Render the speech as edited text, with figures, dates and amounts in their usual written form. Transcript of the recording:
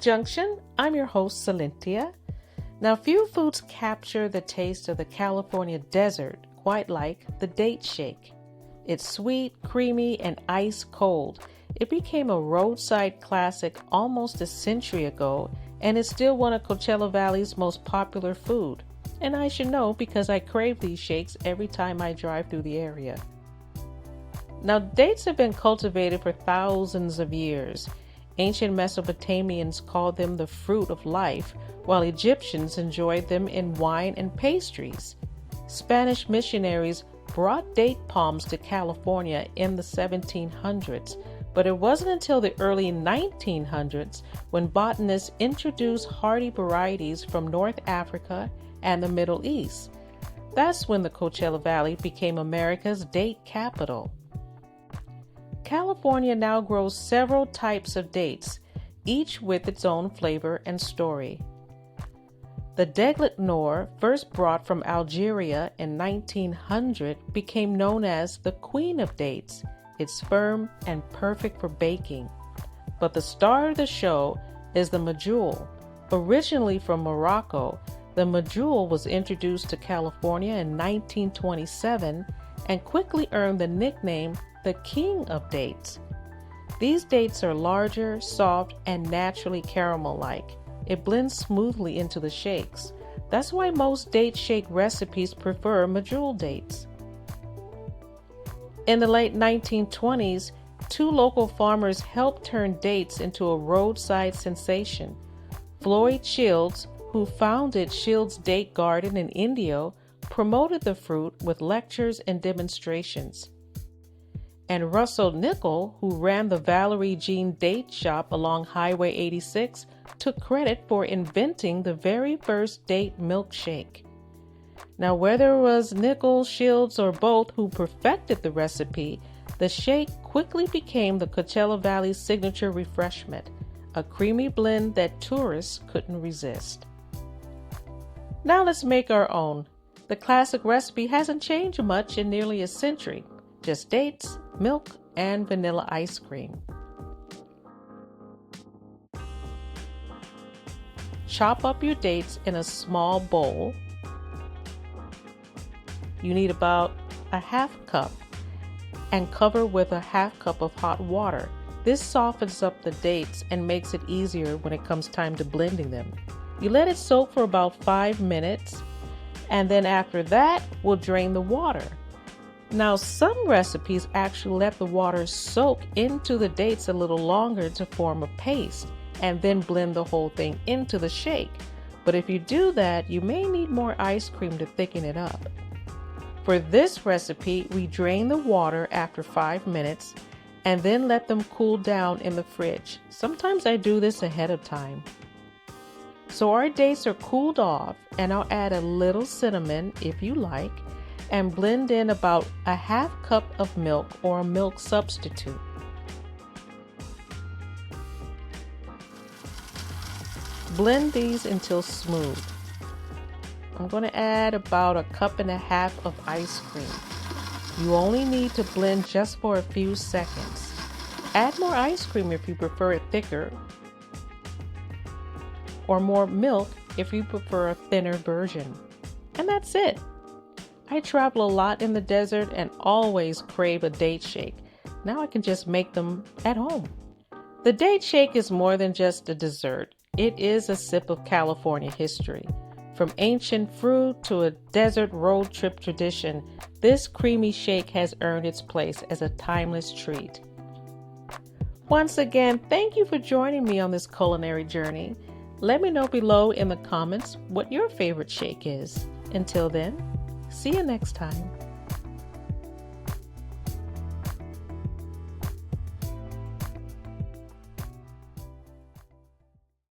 Junction. I'm your host, Silentia. Now, few foods capture the taste of the California desert quite like the date shake. It's sweet, creamy, and ice cold. It became a roadside classic almost a century ago, and it's still one of Coachella Valley's most popular food. And I should know because I crave these shakes every time I drive through the area. Now, dates have been cultivated for thousands of years. Ancient Mesopotamians called them the fruit of life, while Egyptians enjoyed them in wine and pastries. Spanish missionaries brought date palms to California in the 1700s, but it wasn't until the early 1900s when botanists introduced hardy varieties from North Africa and the Middle East. That's when the Coachella Valley became America's date capital. California now grows several types of dates, each with its own flavor and story. The Deglet Noor, first brought from Algeria in 1900, became known as the Queen of Dates. It's firm and perfect for baking. But the star of the show is the Medjool. Originally from Morocco, the Medjool was introduced to California in 1927 and quickly earned the nickname the King of Dates. These dates are larger, soft, and naturally caramel-like. It blends smoothly into the shakes. That's why most date shake recipes prefer Medjool dates. In the late 1920s, two local farmers helped turn dates into a roadside sensation. Floyd Shields, who founded Shields Date Garden in Indio, promoted the fruit with lectures and demonstrations. And Russell Nicoll, who ran the Valerie Jean Date Shop along Highway 86, took credit for inventing the very first date milkshake. Now, whether it was Nicoll, Shields, or both who perfected the recipe, the shake quickly became the Coachella Valley's signature refreshment, a creamy blend that tourists couldn't resist. Now let's make our own. The classic recipe hasn't changed much in nearly a century. Just dates, milk, and vanilla ice cream. Chop up your dates in a small bowl. You need about a half cup and cover with a half cup of hot water. This softens up the dates and makes it easier when it comes time to blending them. You let it soak for about 5 minutes, and then after that, we'll drain the water. Now, some recipes actually let the water soak into the dates a little longer to form a paste and then blend the whole thing into the shake. But if you do that, you may need more ice cream to thicken it up. For this recipe, we drain the water after 5 minutes and then let them cool down in the fridge. Sometimes I do this ahead of time. So our dates are cooled off, and I'll add a little cinnamon if you like, and blend in about a half cup of milk or a milk substitute. Blend these until smooth. I'm going to add about a cup and a half of ice cream. You only need to blend just for a few seconds. Add more ice cream if you prefer it thicker, or more milk if you prefer a thinner version. And that's it. I travel a lot in the desert and always crave a date shake. Now I can just make them at home. The date shake is more than just a dessert. It is a sip of California history. From ancient fruit to a desert road trip tradition, this creamy shake has earned its place as a timeless treat. Once again, thank you for joining me on this culinary journey. Let me know below in the comments what your favorite shake is. Until then, see you next time.